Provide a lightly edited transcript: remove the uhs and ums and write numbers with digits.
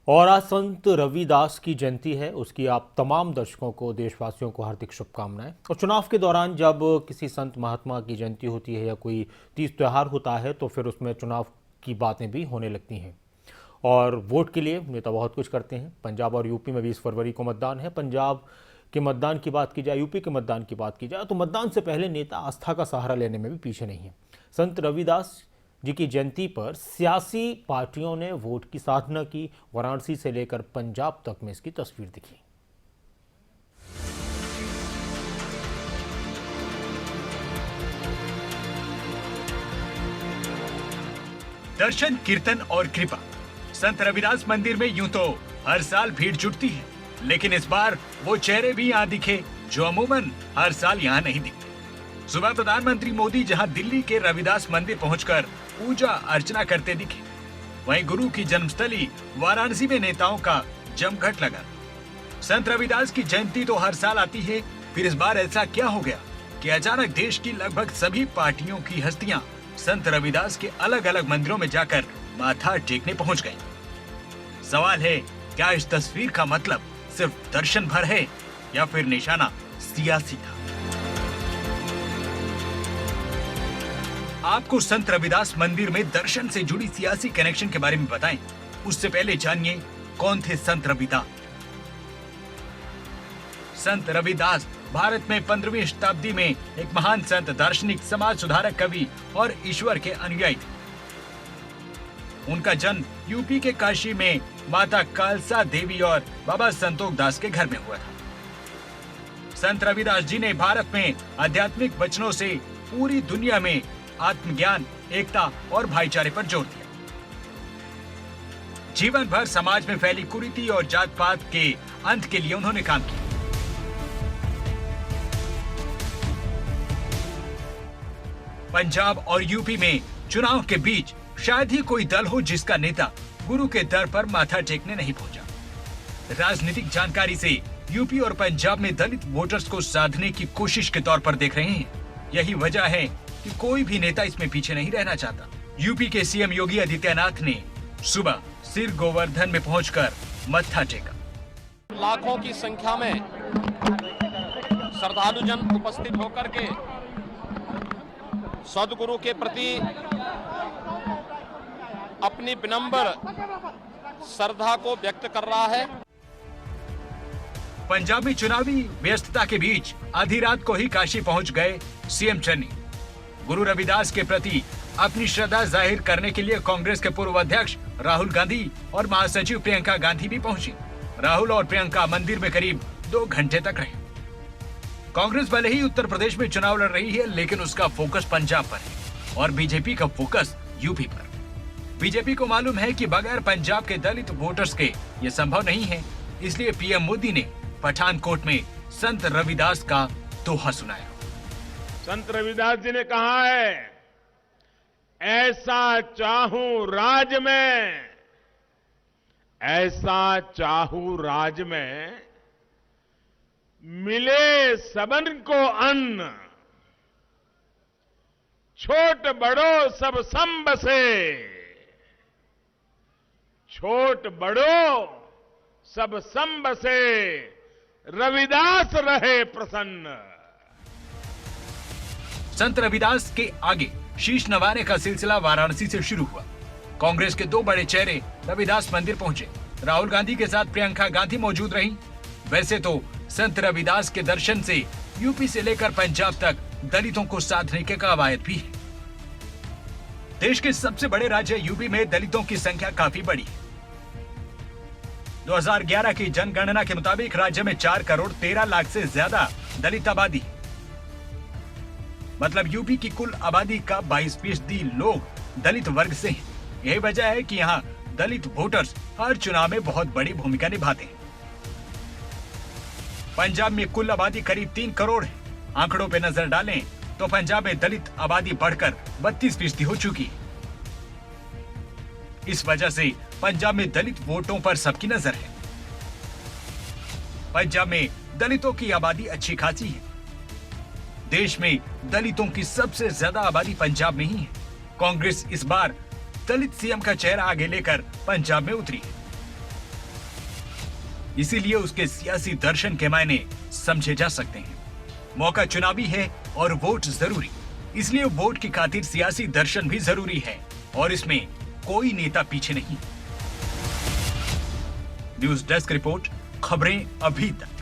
और आज संत रविदास की जयंती है। उसकी आप तमाम दर्शकों को, देशवासियों को हार्दिक शुभकामनाएं। और चुनाव के दौरान जब किसी संत महात्मा की जयंती होती है या कोई तीज त्यौहार होता है तो फिर उसमें चुनाव की बातें भी होने लगती हैं। और वोट के लिए नेता बहुत कुछ करते हैं। पंजाब और यूपी में 20 फरवरी को मतदान है। पंजाब के मतदान की बात की जाए, यूपी के मतदान की बात की जाए तो मतदान से पहले नेता आस्था का सहारा लेने में भी पीछे नहीं है। संत रविदास जी की जयंती पर सियासी पार्टियों ने वोट की साधना की। वाराणसी से लेकर पंजाब तक में इसकी तस्वीर दिखी। दर्शन, कीर्तन और कृपा। संत रविदास मंदिर में यूं तो हर साल भीड़ जुटती है, लेकिन इस बार वो चेहरे भी यहाँ दिखे जो अमूमन हर साल यहाँ नहीं दिखते। सुबह प्रधानमंत्री मोदी जहाँ दिल्ली के रविदास मंदिर पहुंचकर पूजा अर्चना करते दिखे, वहीं गुरु की जन्मस्थली वाराणसी में नेताओं का जमघट लगा। संत रविदास की जयंती तो हर साल आती है, फिर इस बार ऐसा क्या हो गया कि अचानक देश की लगभग सभी पार्टियों की हस्तियां संत रविदास के अलग अलग मंदिरों में जाकर माथा टेकने पहुंच गई। सवाल है, क्या इस तस्वीर का मतलब सिर्फ दर्शन भर है या फिर निशाना सियासी था? आपको संत रविदास मंदिर में दर्शन से जुड़ी सियासी कनेक्शन के बारे में बताएं, उससे पहले जानिए कौन थे संत रविदास। संत रविदास भारत में 15वीं शताब्दी में एक महान संत, दार्शनिक, समाज सुधारक, कवि और ईश्वर के अनुयायी थे। उनका जन्म यूपी के काशी में माता कालसा देवी और बाबा संतोख दास के घर में हुआ था। संत रविदास जी ने भारत में आध्यात्मिक वचनों से पूरी दुनिया में आत्मज्ञान, एकता और भाईचारे पर जोर दिया। जीवन भर समाज में फैली कुरीति और जात पात के अंत के लिए उन्होंने काम किया। पंजाब और यूपी में चुनाव के बीच शायद ही कोई दल हो जिसका नेता गुरु के दर पर माथा टेकने नहीं पहुंचा। राजनीतिक जानकारी से यूपी और पंजाब में दलित वोटर्स को साधने की कोशिश के तौर पर देख रहे हैं। यही वजह है कि कोई भी नेता इसमें पीछे नहीं रहना चाहता। यूपी के सीएम योगी आदित्यनाथ ने सुबह सिर गोवर्धन में पहुंचकर मत्था टेका। लाखों की संख्या में श्रद्धालुजन उपस्थित होकर के सदगुरु के प्रति अपनी विनम्र श्रद्धा को व्यक्त कर रहा है। पंजाब में चुनावी व्यस्तता के बीच आधी रात को ही काशी पहुंच गए सीएम चन्नी। गुरु रविदास के प्रति अपनी श्रद्धा जाहिर करने के लिए कांग्रेस के पूर्व अध्यक्ष राहुल गांधी और महासचिव प्रियंका गांधी भी पहुंची। राहुल और प्रियंका मंदिर में करीब 2 घंटे तक रहे। कांग्रेस भले ही उत्तर प्रदेश में चुनाव लड़ रही है, लेकिन उसका फोकस पंजाब पर है और बीजेपी का फोकस यूपी पर। बीजेपी को मालूम है कि बगैर पंजाब के दलित वोटर्स के ये संभव नहीं है, इसलिए पीएम मोदी ने पठानकोट में संत रविदास का दोहा सुनाया। संत रविदास जी ने कहा है, ऐसा चाहूं राज में, ऐसा चाहूं राज में, मिले सबन को अन्न, छोट बड़ो सब सम बसे, छोट बड़ो सब सम बसे, रविदास रहे प्रसन्न। संत रविदास के आगे शीश नवाने का सिलसिला वाराणसी से शुरू हुआ। कांग्रेस के 2 बड़े चेहरे रविदास मंदिर पहुंचे। राहुल गांधी के साथ प्रियंका गांधी मौजूद रहीं। वैसे तो संत रविदास के दर्शन से यूपी से लेकर पंजाब तक दलितों को साधने के कवायद भी है। देश के सबसे बड़े राज्य यूपी में दलितों की संख्या काफी बड़ी है। 2011 की जनगणना के मुताबिक राज्य में 4 करोड़ 13 लाख से ज्यादा दलित आबादी है। मतलब यूपी की कुल आबादी का 22% लोग दलित वर्ग से हैं। यही वजह है कि यहाँ दलित वोटर्स हर चुनाव में बहुत बड़ी भूमिका निभाते हैं। पंजाब में कुल आबादी करीब 3 करोड़ है। आंकड़ों पे नजर डालें तो पंजाब में दलित आबादी बढ़कर 32% हो चुकी है। इस वजह से पंजाब में दलित वोटों पर सबकी नजर है। पंजाब में दलितों की आबादी अच्छी खासी है। देश में दलितों की सबसे ज्यादा आबादी पंजाब में ही है। कांग्रेस इस बार दलित सीएम का चेहरा आगे लेकर पंजाब में उतरी है। इसीलिए उसके सियासी दर्शन के मायने समझे जा सकते हैं। मौका चुनावी है और वोट जरूरी, इसलिए वोट की खातिर सियासी दर्शन भी जरूरी है और इसमें कोई नेता पीछे नहीं। न्यूज डेस्क रिपोर्ट, खबरें अभी तक।